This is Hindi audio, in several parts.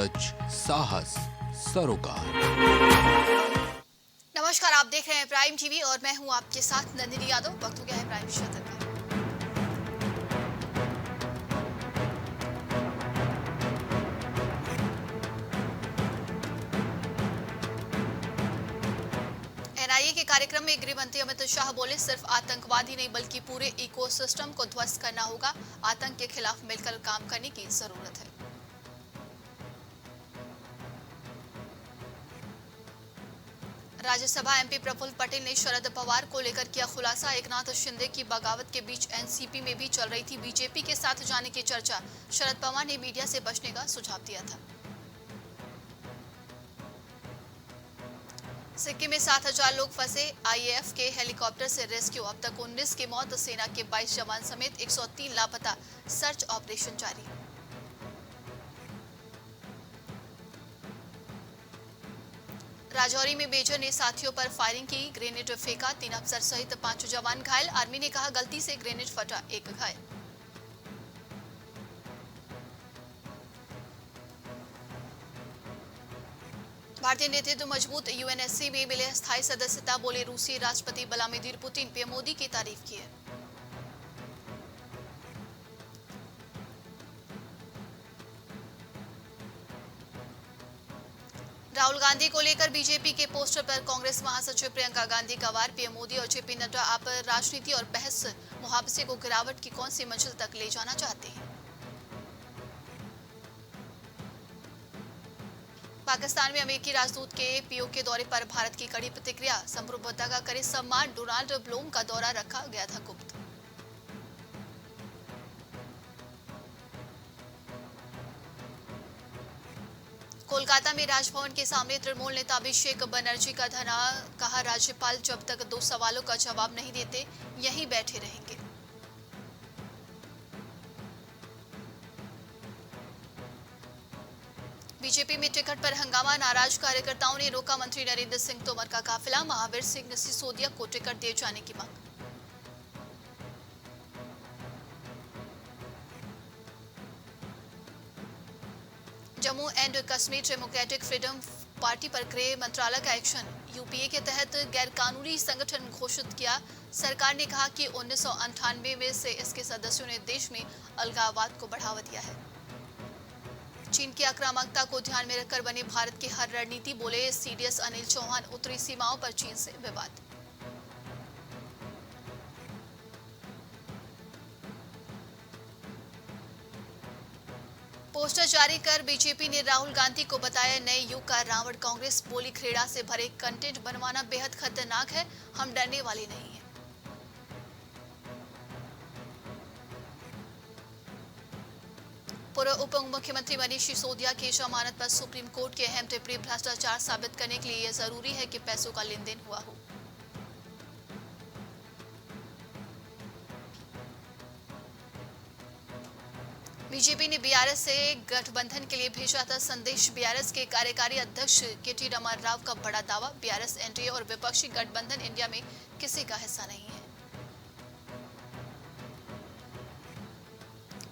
सच, साहस, सरोकार। नमस्कार, आप देख रहे हैं प्राइम टीवी और मैं हूं आपके साथ नंदिनी यादव। वक्त हो गया है प्राइम शतर का। एनआईए के कार्यक्रम में गृह मंत्री अमित शाह बोले, सिर्फ आतंकवादी नहीं बल्कि पूरे इकोसिस्टम को ध्वस्त करना होगा। आतंक के खिलाफ मिलकर काम करने की जरूरत है। राज्यसभा एमपी प्रफुल्ल पटेल ने शरद पवार को लेकर किया खुलासा। एकनाथ शिंदे की बगावत के बीच एनसीपी में भी चल रही थी बीजेपी के साथ जाने की चर्चा। शरद पवार ने मीडिया से बचने का सुझाव दिया था। सिक्किम में 7,000 लोग फंसे, आईएएफ के हेलीकॉप्टर से रेस्क्यू। अब तक 19 की मौत, सेना के 22 जवान समेत 103 लापता। सर्च ऑपरेशन जारी। राजौरी में मेजर ने साथियों पर फायरिंग की, ग्रेनेड फेंका, 3 अफसर सहित 5 जवान घायल। आर्मी ने कहा गलती से ग्रेनेड फटा, 1 घायल। भारतीय नेतृत्व मजबूत, यूएनएससी में मिले स्थायी सदस्यता। बोले रूसी राष्ट्रपति व्लादिमीर पुतिन। पीएम मोदी की तारीफ की है। राहुल गांधी को लेकर बीजेपी के पोस्टर पर कांग्रेस महासचिव प्रियंका गांधी का वार। पीएम मोदी और जेपी नड्डा, आप राजनीति और बहस मुहावजे को गिरावट की कौन सी मंजिल तक ले जाना चाहते हैं? पाकिस्तान में अमेरिकी राजदूत के पीओके दौरे पर भारत की कड़ी प्रतिक्रिया। संप्रभुता का करे सम्मान, डोनाल्ड ब्लूम का दौरा रखा गया था गुप्त। कोलकाता में राजभवन के सामने तृणमूल नेता अभिषेक बनर्जी का धरना। कहा राज्यपाल जब तक 2 सवालों का जवाब नहीं देते यहीं बैठे रहेंगे। बीजेपी में टिकट पर हंगामा, नाराज कार्यकर्ताओं ने रोका मंत्री नरेंद्र सिंह तोमर का काफिला। महावीर सिंह सिसोदिया को टिकट दिए जाने की मांग। Jammu and Kashmir democratic freedom party पर गृह मंत्रालय का एक्शन। यूपीए के तहत गैरकानूनी संगठन घोषित किया। सरकार ने कहा कि 1998 में से इसके सदस्यों ने देश में अलगाववाद को बढ़ावा दिया है। चीन की आक्रामकता को ध्यान में रखकर बने भारत की हर रणनीति। बोले सीडीएस अनिल चौहान। उत्तरी सीमाओं पर चीन से विवाद। पोस्टर जारी कर बीजेपी ने राहुल गांधी को बताया नए युग का रावण। कांग्रेस बोली खेड़ा से भरे कंटेंट बनवाना बेहद खतरनाक है, हम डरने वाले नहीं हैं। पूर्व उप मुख्यमंत्री मनीष सिसोदिया की जमानत पर सुप्रीम कोर्ट की अहम टिप्पणी। भ्रष्टाचार साबित करने के लिए यह जरूरी है कि पैसों का लेन देन हुआ हो। बीजेपी ने बीआरएस से गठबंधन के लिए भेजा था संदेश। बीआरएस के कार्यकारी अध्यक्ष केटी रमन राव का बड़ा दावा। बीआरएस एनडीए और विपक्षी गठबंधन इंडिया में किसी का हिस्सा नहीं है।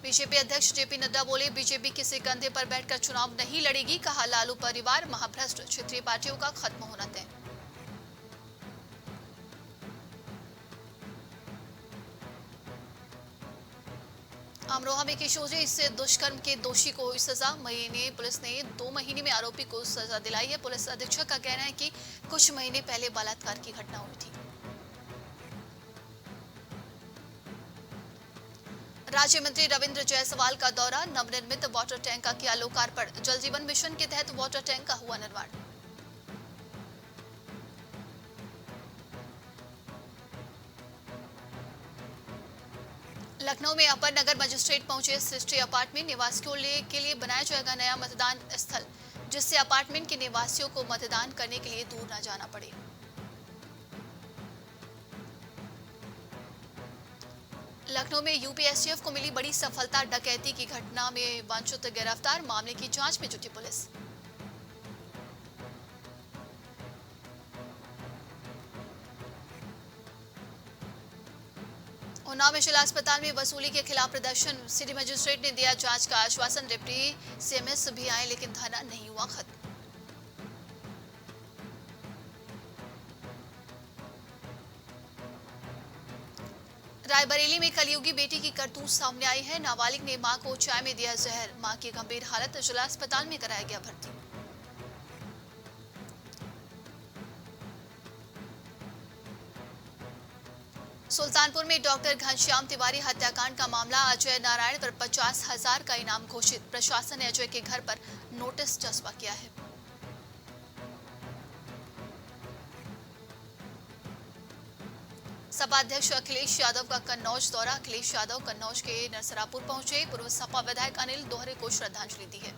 बीजेपी अध्यक्ष जेपी नड्डा बोले बीजेपी किसी कंधे पर बैठकर चुनाव नहीं लड़ेगी। कहा लालू परिवार महाभ्रष्ट, क्षेत्रीय पार्टियों का खत्म होना तय। अमरोहा में किशोरी से दुष्कर्म के दोषी को हुई सजा। पुलिस ने 2 महीने में आरोपी को सजा दिलाई है। पुलिस अधीक्षक का कहना है कि कुछ महीने पहले बलात्कार की घटना हुई थी। राज्य मंत्री रविंद्र जायसवाल का दौरा। नवनिर्मित वाटर टैंक का किया लोकार्पण। जल जीवन मिशन के तहत वाटर टैंक का हुआ निर्माण। लखनऊ में अपर नगर मजिस्ट्रेट पहुंचे सृष्टि अपार्टमेंट। निवासियों के लिए बनाया जाएगा नया मतदान स्थल, जिससे अपार्टमेंट के निवासियों को मतदान करने के लिए दूर न जाना पड़े। लखनऊ में यूपीएसटीएफ को मिली बड़ी सफलता। डकैती की घटना में वांछित गिरफ्तार। मामले की जांच में जुटी पुलिस। उन्नाव में जिला अस्पताल में वसूली के खिलाफ प्रदर्शन, सिटी मजिस्ट्रेट ने दिया जांच का आश्वासन, डिप्टी सीएमएस भी आए लेकिन धरना नहीं हुआ खत्म। रायबरेली में कलयुगी बेटी की करतूत सामने आई है। नाबालिग ने मां को चाय में दिया जहर, मां की गंभीर हालत, जिला अस्पताल में कराया गया भर्ती। सुल्तानपुर में डॉक्टर घनश्याम तिवारी हत्याकांड का मामला, अजय नारायण पर 50,000 का इनाम घोषित, प्रशासन ने अजय के घर पर नोटिस चस्पा किया है। सपा अध्यक्ष अखिलेश यादव का कन्नौज दौरा, अखिलेश यादव कन्नौज के नरसरापुर पहुंचे, पूर्व सपा विधायक अनिल दोहरे को श्रद्धांजलि दी है।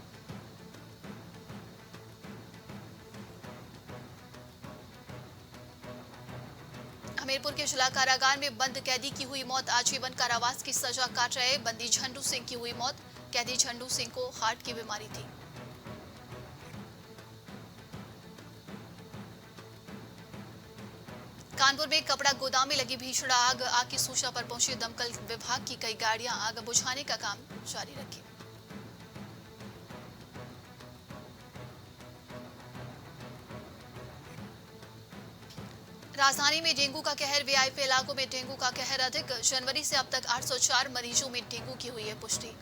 हमीरपुर के जिला कारागार में बंद कैदी की हुई मौत, आजीवन कारावास की सजा काट रहे बंदी झंडू सिंह की हुई मौत, कैदी झंडू सिंह को हार्ट की बीमारी थी। कानपुर में कपड़ा गोदाम में लगी भीषण आग, आग की सूचना पर पहुंची दमकल विभाग की कई गाड़ियां आग बुझाने का काम जारी रखी। राजधानी में डेंगू का कहर, वीआईपी इलाकों में डेंगू का कहर अधिक, जनवरी से अब तक 804 मरीजों में डेंगू की हुई है पुष्टि।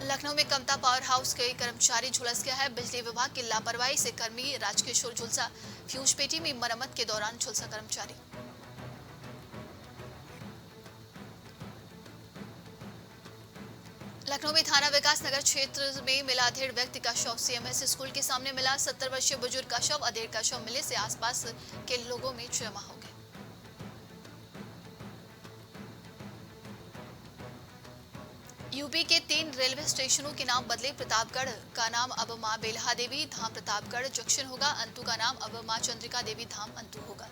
लखनऊ में कमता पावर हाउस के कर्मचारी झुलस गया है, बिजली विभाग की लापरवाही से कर्मी राजकिशोर झुलसा, फ्यूज पेटी में मरम्मत के दौरान झुलसा कर्मचारी। लखनऊ में थाना विकास नगर क्षेत्र में मिला अधेड़ व्यक्ति का शव, सीएमएस स्कूल के सामने मिला 70 वर्षीय बुजुर्ग का शव, अधेड़ का शव मिले से आसपास के लोगों में जमा हो गए। यूपी के 3 रेलवे स्टेशनों के नाम बदले, प्रतापगढ़ का नाम अब मां बेल्हा देवी धाम प्रतापगढ़ जंक्शन होगा, अंतु का नाम अब मां चंद्रिका देवी धाम अंतु होगा।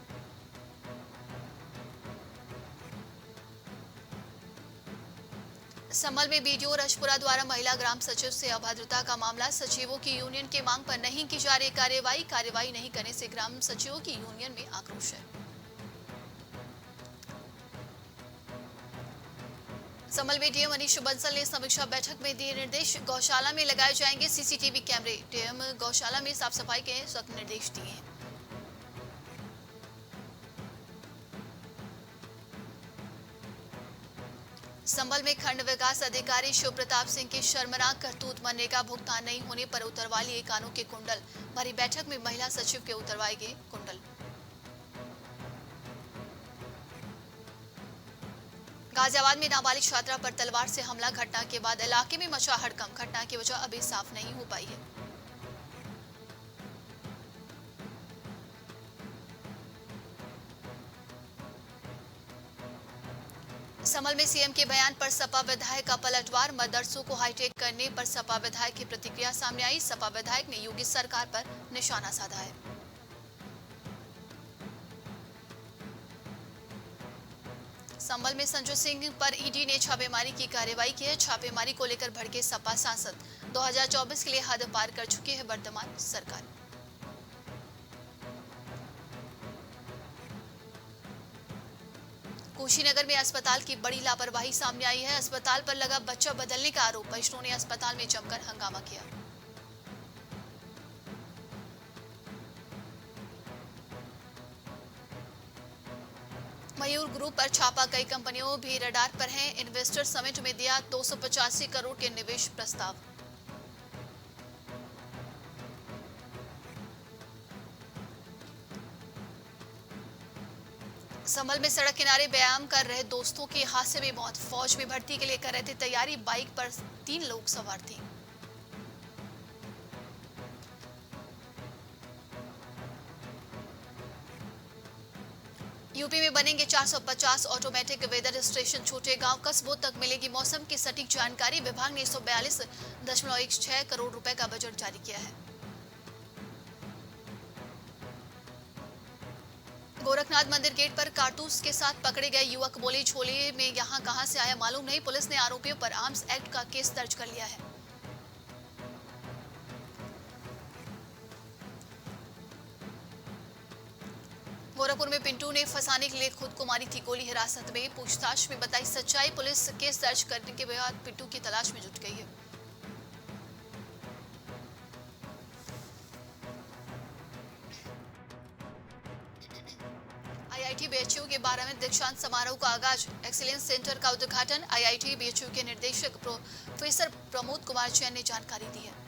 संभल में बीडीओ रजपुरा द्वारा महिला ग्राम सचिव से अभद्रता का मामला, सचिवों की यूनियन के मांग पर नहीं की जा रही कार्यवाही नहीं करने से ग्राम सचिवों की यूनियन में आक्रोश है। संभल में डीएम मनीष बंसल ने समीक्षा बैठक में दिए निर्देश, गौशाला में लगाए जाएंगे सीसीटीवी कैमरे, डीएम गौशाला में साफ सफाई के सख्त निर्देश दिए हैं। संभल में खंड विकास अधिकारी शिव प्रताप सिंह के शर्मनाक करतूत, मनरेगा भुगतान नहीं होने पर उतरवा लिए कानों के कुंडल, भरी बैठक में महिला सचिव के उतरवाए गए कुंडल। गाजियाबाद में नाबालिग छात्रा पर तलवार से हमला, घटना के बाद इलाके में मचा हड़कंप, घटना की वजह अभी साफ नहीं हो पाई है। संभल में सीएम के बयान पर सपा विधायक का पलटवार, मदरसों को हाईटेक करने पर सपा विधायक की प्रतिक्रिया सामने आई, सपा विधायक ने योगी सरकार पर निशाना साधा है। संभल में संजय सिंह पर ईडी ने छापेमारी की कार्रवाई की है, छापेमारी को लेकर भड़के सपा सांसद, 2024 के लिए हद पार कर चुकी है वर्तमान सरकार। कुशीनगर में अस्पताल की बड़ी लापरवाही सामने आई है, अस्पताल पर लगा बच्चा बदलने का आरोप, वैष्णो ने अस्पताल में जमकर हंगामा किया। मयूर ग्रुप पर छापा, कई कंपनियों भी रडार पर हैं, इन्वेस्टर समिट में दिया 285 करोड़ के निवेश प्रस्ताव। संभल में सड़क किनारे व्यायाम कर रहे दोस्तों की हादसे में मौत, फौज में भर्ती के लिए कर रहे थे तैयारी, बाइक पर 3 लोग सवार थे। यूपी में बनेंगे 450 ऑटोमेटिक वेदर स्टेशन, छोटे गांव कस्बों तक मिलेगी मौसम की सटीक जानकारी, विभाग ने 142.16 करोड़ रुपए का बजट जारी किया है। गोरखनाथ मंदिर गेट पर कारतूस के साथ पकड़े गए युवक बोले, झोले में यहां कहां से आया मालूम नहीं, पुलिस ने आरोपियों पर आर्म्स एक्ट का केस दर्ज कर लिया है। गोरखपुर में पिंटू ने फंसाने के लिए खुद को मारी थी गोली। हिरासत में, पूछताछ में बताई सच्चाई। पुलिस केस दर्ज करने के बाद पिंटू की तलाश में जुट गई है। आईआईटी बीएचयू के 12वें दीक्षांत समारोह का आगाज। एक्सीलेंस सेंटर का उद्घाटन। आईआईटी बीएचयू के निदेशक प्रोफेसर प्रमोद कुमार जैन ने जानकारी दी है।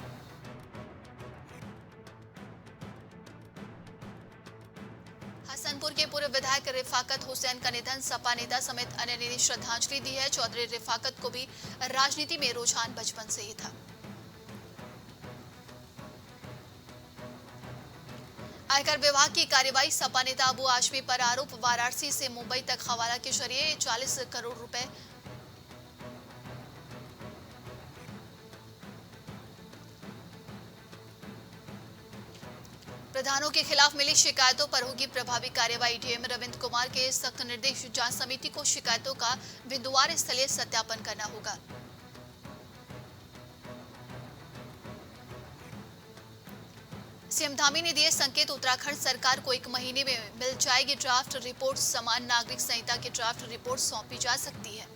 हसनपुर के पूर्व विधायक रिफाकत हुसैन का निधन। सपा नेता समेत अन्य ने श्रद्धांजलि दी है। चौधरी रिफाकत को भी राजनीति में रुझान बचपन से ही था। आयकर विभाग की कार्यवाही। सपा नेता अबू आशमी पर आरोप। वाराणसी से मुंबई तक हवाला के जरिए 40 करोड़ रुपए। प्रधानों के खिलाफ मिली शिकायतों पर होगी प्रभावी कार्यवाही। डीएम रविंद्र कुमार के सख्त निर्देश। जांच समिति को शिकायतों का बिंदुवार स्थलीय सत्यापन करना होगा। सीएम धामी ने दिए संकेत। उत्तराखंड सरकार को 1 महीने में मिल जाएगी ड्राफ्ट रिपोर्ट। समान नागरिक संहिता की ड्राफ्ट रिपोर्ट सौंपी जा सकती है।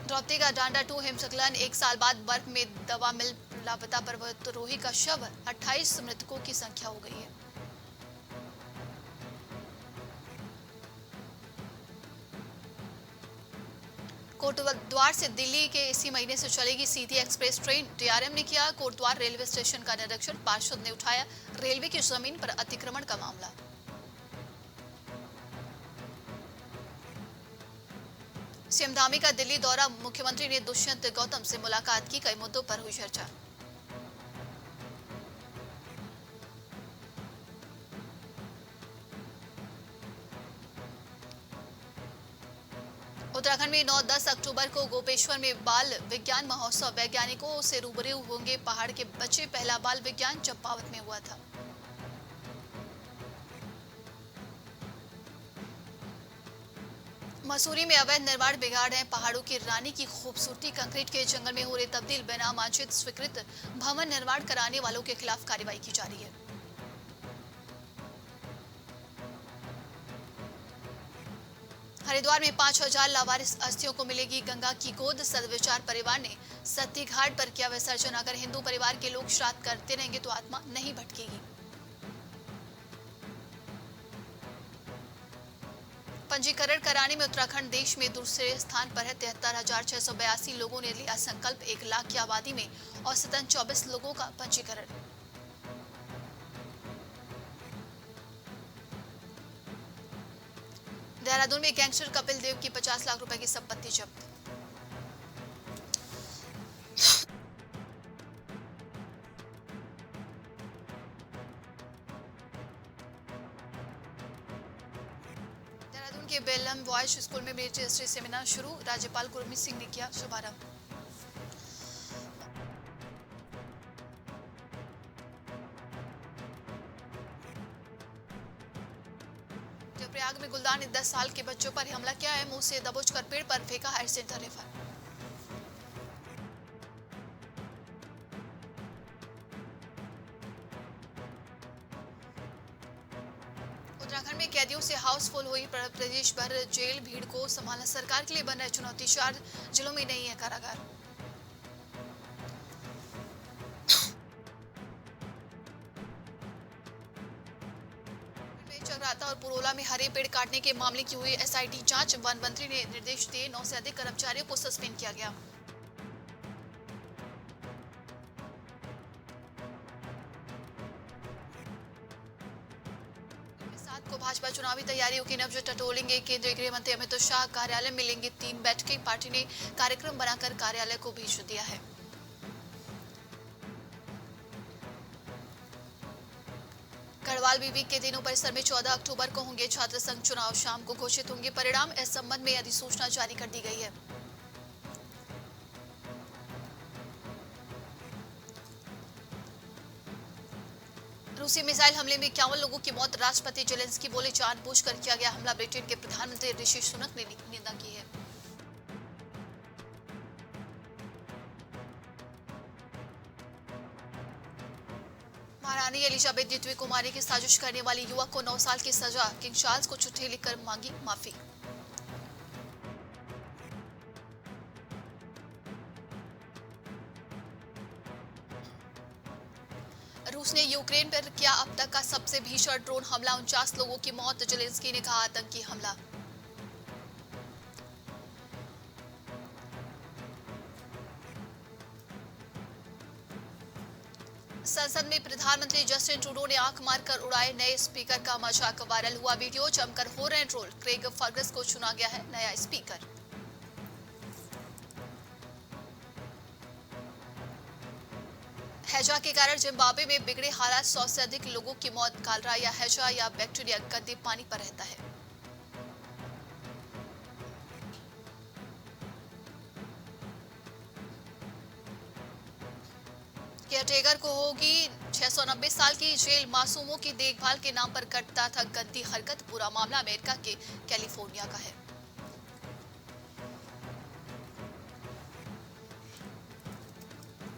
द्रौपदी का डांडा 2 हिमस्खलन। 1 साल बाद बर्फ में दबा मिल लापता पर्वतारोही का शव। 28 मृतकों की संख्या हो गई है। कोटद्वार से दिल्ली के इसी महीने से चलेगी सीधी एक्सप्रेस ट्रेन। डीआरएम ने किया कोटद्वार रेलवे स्टेशन का निरीक्षण। पार्षद ने उठाया रेलवे की जमीन पर अतिक्रमण का मामला। सीएम धामी का दिल्ली दौरा। मुख्यमंत्री ने दुष्यंत गौतम से मुलाकात की। कई मुद्दों पर हुई चर्चा। उत्तराखंड में 9-10 अक्टूबर को गोपेश्वर में बाल विज्ञान महोत्सव। वैज्ञानिकों से रूबरू होंगे पहाड़ के बच्चे। पहला बाल विज्ञान चंपावत में हुआ था। मसूरी में अवैध निर्माण बिगाड़ है पहाड़ों की रानी की खूबसूरती। कंक्रीट के जंगल में हो रहे तब्दील। बिना मांझित स्वीकृत भवन निर्माण कराने वालों के खिलाफ कार्रवाई की जा रही है। हरिद्वार में 5000 लावारिस अस्थियों को मिलेगी गंगा की गोद। सदविचार परिवार ने सती घाट पर किया विसर्जन। अगर हिंदू परिवार के लोग श्राद्ध करते रहेंगे तो आत्मा नहीं भटकेगी। पंजीकरण कराने में उत्तराखंड देश में दूसरे स्थान पर है। 73,682 लोगों ने लिया संकल्प। 1 लाख की आबादी में औसतन 24 लोगों का पंजीकरण। देहरादून में गैंगस्टर कपिल देव की 50 लाख रुपए की संपत्ति जब्त। देहरादून के बेलम बॉयज स्कूल में मेरिट हिस्ट्री सेमिनार शुरू। राज्यपाल गुरमीत सिंह ने किया शुभारंभ। प्रयाग में गुलदार ने 10 साल के बच्चों पर हमला किया है। मुंह से दबोचकर पेड़ पर फेंका। Higher centre refer. उत्तराखंड में कैदियों से हाउसफुल हुई प्रदेश भर जेल। भीड़ को संभालना सरकार के लिए बन रही चुनौती। 4 जिलों में नहीं है कारागार। चक्राता और पुरोला में हरे पेड़ काटने के मामले की हुई एसआईटी जांच। वन मंत्री ने निर्देश दिए। 9 से अधिक कर्मचारियों को सस्पेंड किया गया। सात को भाजपा चुनावी तैयारियों की नब्ज टटोलेंगे केंद्रीय गृह मंत्री अमित शाह। कार्यालय में लेंगे 3 बैठकें। पार्टी ने कार्यक्रम बनाकर कार्यालय को भेज दिया है। गढ़वाल बीबी के दिनों परिसर में 14 अक्टूबर को होंगे छात्र संघ चुनाव। शाम को घोषित होंगे परिणाम। इस संबंध में अधिसूचना जारी कर दी गई है। रूसी मिसाइल हमले में 51 लोगों की मौत। राष्ट्रपति जेलेंस्की बोले जानबूझकर किया गया हमला। ब्रिटेन के प्रधानमंत्री ऋषि सुनक ने निंदा की है। महारानी एलिजाबेथ द्वितीय कुमारी की साजिश करने वाले युवक को 9 साल की सजा, किंग चार्ल्स को चिट्ठी लिखकर मांगी माफी। रूस ने यूक्रेन पर किया अब तक का सबसे भीषण ड्रोन हमला, 49 लोगों की मौत, जेलेंस्की ने कहा आतंकी हमला। संसद में प्रधानमंत्री जस्टिन ट्रूडो ने आंख मारकर उड़ाए नए स्पीकर का मजाक, वायरल हुआ वीडियो, जमकर हो रहे ट्रोल। क्रेग फर्गस को चुना गया है नया स्पीकर। हैजा के कारण जिम्बाब्वे में बिगड़े हालात, 100 से अधिक लोगों की मौत। कालरा या हैजा या बैक्टीरिया गंदे पानी पर रहता है। केयरटेकर को होगी 690 साल की जेल, मासूमों की देखभाल के नाम पर करता था गंदी हरकत। पूरा मामला अमेरिका के कैलिफोर्निया का है।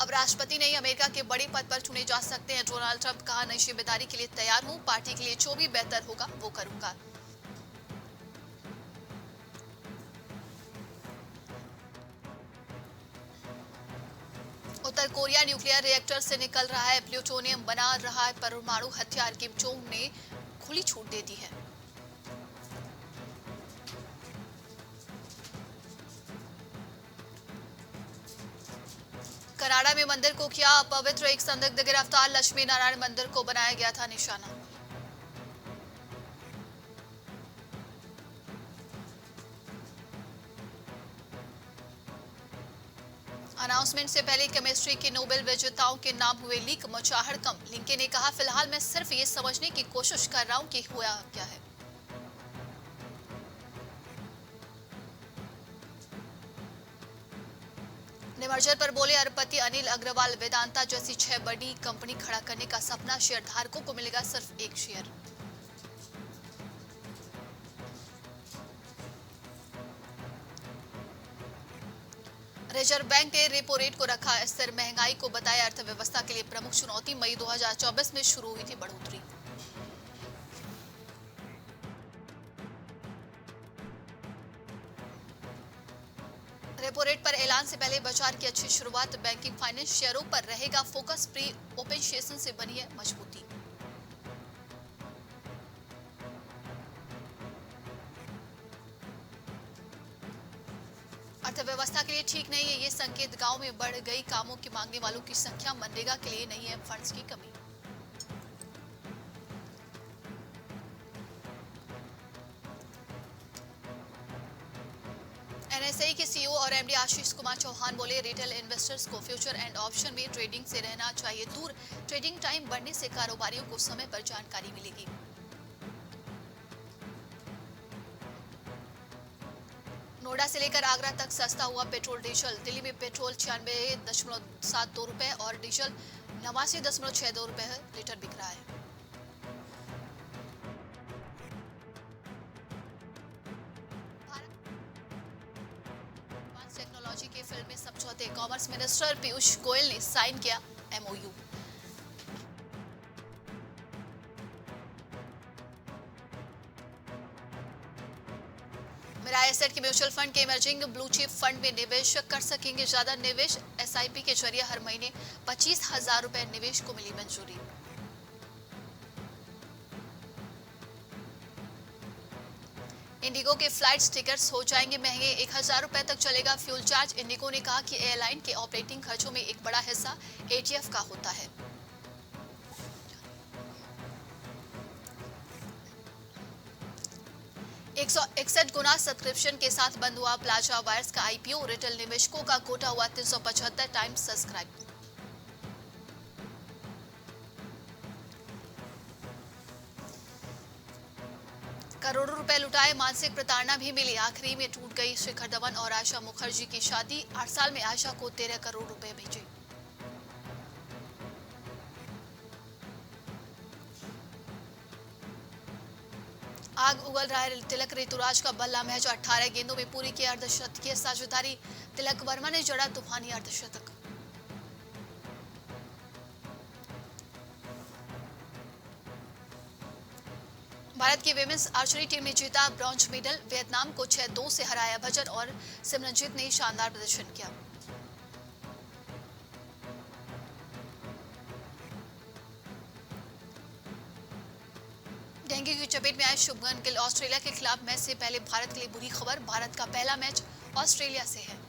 अब राष्ट्रपति नहीं, अमेरिका के बड़े पद पर चुने जा सकते हैं डोनाल्ड ट्रंप, कहा नई जिम्मेदारी के लिए तैयार हूं, पार्टी के लिए जो भी बेहतर होगा वो करूंगा। उत्तर कोरिया न्यूक्लियर रिएक्टर से निकल रहा है प्लूटोनियम, बना रहा है परमाणु हथियार। किम जोंग ने खुली छूट दे दी है। कनाडा में मंदिर को किया अपवित्र, एक संदिग्ध गिरफ्तार, लक्ष्मी नारायण मंदिर को बनाया गया था निशाना। अनाउंसमेंट से पहले केमिस्ट्री के नोबेल विजेताओं के नाम हुए लीक, मचा हड़कंप। लिंके ने कहा फिलहाल मैं सिर्फ ये समझने की कोशिश कर रहा हूं कि हुआ क्या है। निमर्जर पर बोले अरबपति अनिल अग्रवाल, वेदांता जैसी 6 बड़ी कंपनी खड़ा करने का सपना, शेयर धारकों को मिलेगा सिर्फ 1 शेयर। रिजर्व बैंक ने रेपो रेट को रखा स्थिर, महंगाई को बताया अर्थव्यवस्था के लिए प्रमुख चुनौती। मई 2024 में शुरू हुई थी बढ़ोतरी। रेपो रेट पर ऐलान से पहले बाजार की अच्छी शुरुआत, बैंकिंग फाइनेंस शेयरों पर रहेगा फोकस। प्री ओपन सेशन से बनी है मजबूती। अर्थव्यवस्था के लिए ठीक नहीं है ये संकेत, गांव में बढ़ गई कामों की मांगने वालों की संख्या, मनरेगा के लिए नहीं है फंड्स की कमी। एनएसआई के सीईओ और एमडी आशीष कुमार चौहान बोले रिटेल इन्वेस्टर्स को फ्यूचर एंड ऑप्शन में ट्रेडिंग से रहना चाहिए दूर, ट्रेडिंग टाइम बढ़ने से कारोबारियों को समय पर जानकारी मिलेगी। नोएडा से लेकर आगरा तक सस्ता हुआ पेट्रोल डीजल, दिल्ली में पेट्रोल 96.72 रुपए और डीजल 89.62 रुपए लीटर बिक रहा है। टेक्नोलॉजी के फील्ड में समझौते, कॉमर्स मिनिस्टर पीयूष गोयल ने साइन किया एमओयू। मिराई एसेट के म्यूचुअल फंड के इमर्जिंग ब्लू चिप फंड में निवेश कर सकेंगे ज्यादा निवेश, एसआईपी के जरिए हर महीने 25,000 रुपए निवेश को मिली मंजूरी। इंडिगो के फ्लाइट टिकट्स हो जाएंगे महंगे, 1,000 रुपए तक चलेगा फ्यूल चार्ज। इंडिगो ने कहा कि एयरलाइन के ऑपरेटिंग खर्चों में एक बड़ा हिस्सा एटीएफ का होता है। एक 161 गुना सब्सक्रिप्शन के साथ बंद हुआ प्लाजा वायर्स का आईपीओ, रिटेल निवेशकों का कोटा हुआ 375 टाइम्स सब्सक्राइब। करोड़ों रुपए लुटाए, मानसिक प्रताड़ना भी मिली, आखिरी में टूट गई शिखर धवन और आशा मुखर्जी की शादी। 8 साल में आशा को 13 करोड़ रुपए भेजे। आग उगल रहा है तिलक ऋतुराज का बल्ला, महज 18 गेंदों में पूरी की अर्धशतकीय साझेदारी, तिलक वर्मा ने जड़ा तूफानी अर्धशतक। भारत की विमेंस आर्चरी टीम ने जीता ब्रॉन्ज मेडल। वियतनाम को 6-2 से हराया। भजन और सिमरनजीत ने शानदार प्रदर्शन किया। डेंगू की चपेट में आए शुभमन गिल। ऑस्ट्रेलिया के खिलाफ मैच से पहले भारत के लिए बुरी खबर। भारत का पहला मैच ऑस्ट्रेलिया से है।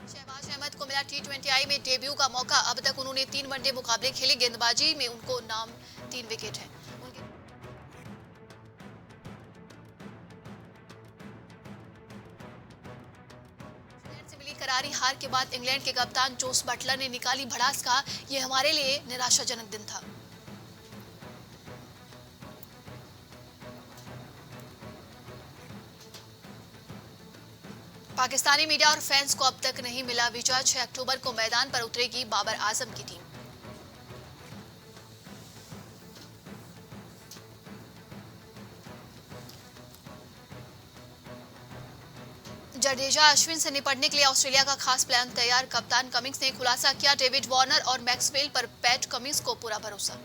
शहबाज अहमद को मिला T20I में डेब्यू का मौका। अब तक उन्होंने 3 वनडे मुकाबले खेले। गेंदबाजी में उनको नाम 3 विकेट है। से मिली करारी हार के बाद इंग्लैंड के कप्तान जोस बटलर ने निकाली भड़ास। कहा, यह हमारे लिए निराशाजनक दिन था। पाकिस्तानी मीडिया और फैंस को अब तक नहीं मिला वीजा। 6 अक्टूबर को मैदान पर उतरेगी बाबर आजम की टीम। जडेजा अश्विन से निपटने के लिए ऑस्ट्रेलिया का खास प्लान तैयार। कप्तान कमिंस ने खुलासा किया, डेविड वार्नर और मैक्सवेल पर पैट कमिंस को पूरा भरोसा।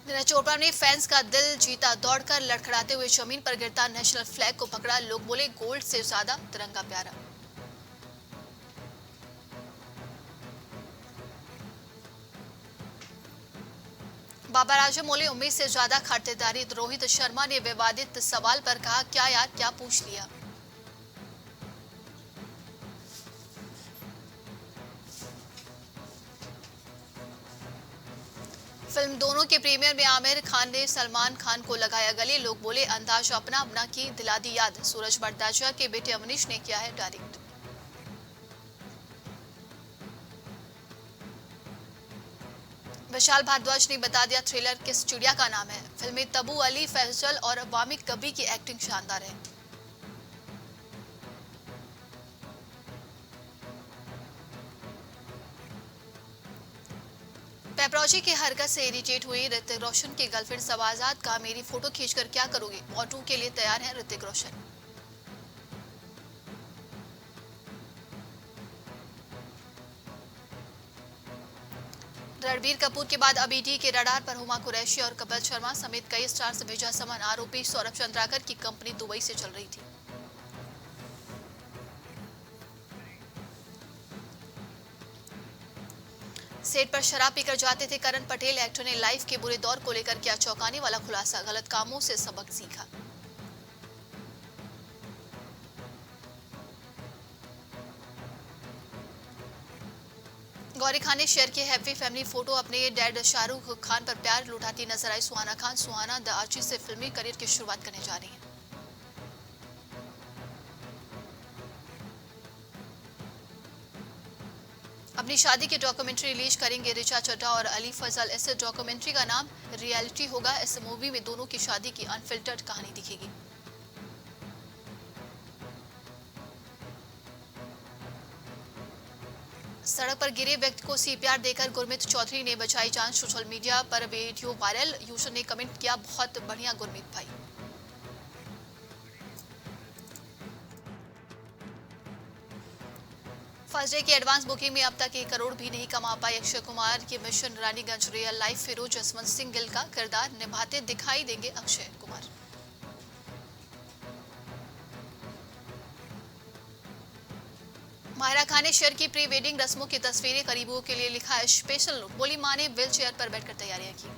नीरज चोपड़ा ने फैंस का दिल जीता। दौड़कर लड़खड़ाते हुए जमीन पर गिरता नेशनल फ्लैग को पकड़ा। लोग बोले, गोल्ड से ज्यादा तिरंगा प्यारा। बाबर आजम बोले, उम्मीद से ज्यादा खातिरदारी। रोहित शर्मा ने विवादित सवाल पर कहा, क्या यार, क्या पूछ लिया। फिल्म दोनों के प्रीमियर में आमिर खान ने सलमान खान को लगाया गले। लोग बोले, अंदाज अपना अपना की दिला दी याद। सूरज बरदाजा के बेटे अमरीश ने किया है डायरेक्ट। विशाल भारद्वाज ने बता दिया थ्रिलर किस चिड़िया का नाम है। फिल्म में तबू अली, फैसल और वामिक कबीर की एक्टिंग शानदार है। पेपरोजी की हरकत से इरिटेट हुई ऋतिक रोशन की गर्लफ्रेंड सबाजात। का मेरी फोटो खींचकर क्या करोगे। वॉर 2 के लिए तैयार है ऋतिक रोशन। रणबीर कपूर के बाद अब ईडी के रडार पर हुमा कुरैशी और कपिल शर्मा समेत कई स्टार से भेजा समन। आरोपी सौरभ चंद्राकर की कंपनी दुबई से चल रही थी। सेट पर शराब पीकर जाते थे करण पटेल। एक्टर ने लाइफ के बुरे दौर को लेकर किया चौंकाने वाला खुलासा। गलत कामों से सबक सीखा। गौरी खान ने शेयर की हैप्पी फैमिली फोटो। अपने डैड शाहरुख खान पर प्यार लुटाती नजर आई सुहाना खान। सुहाना द आर्ची से फिल्मी करियर की शुरुआत करने जा रही हैं। अपनी शादी की डॉक्यूमेंट्री रिलीज करेंगे ऋचा चड्ढा और अली फजल। इस डॉक्यूमेंट्री का नाम रियलिटी होगा। इस मूवी में दोनों की शादी की अनफिल्टर्ड कहानी दिखेगी। सड़क पर गिरे व्यक्ति को सीपीआर देकर गुरमीत चौधरी ने बचाई जान। सोशल मीडिया पर वीडियो वायरल। यूजर ने कमेंट किया, बहुत बढ़िया गुरमीत भाई। फर्स्ट डे की एडवांस बुकिंग में अब तक 1 करोड़ भी नहीं कमा पाए अक्षय कुमार की mission Raniganj real life Firoz Jaswant Singh Gill का किरदार निभाते दिखाई देंगे अक्षय कुमार। माहिरा खान ने शेयर की प्री वेडिंग रस्मों की तस्वीरें। करीबों के लिए लिखा है स्पेशल नोट। बोली, मां ने व्हील चेयर पर बैठकर तैयारियां की।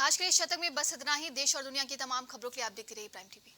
आज के लिए शतक में बस इतना ही। देश और दुनिया की तमाम खबरों के लिए आप देखते रहिए प्राइम टीवी।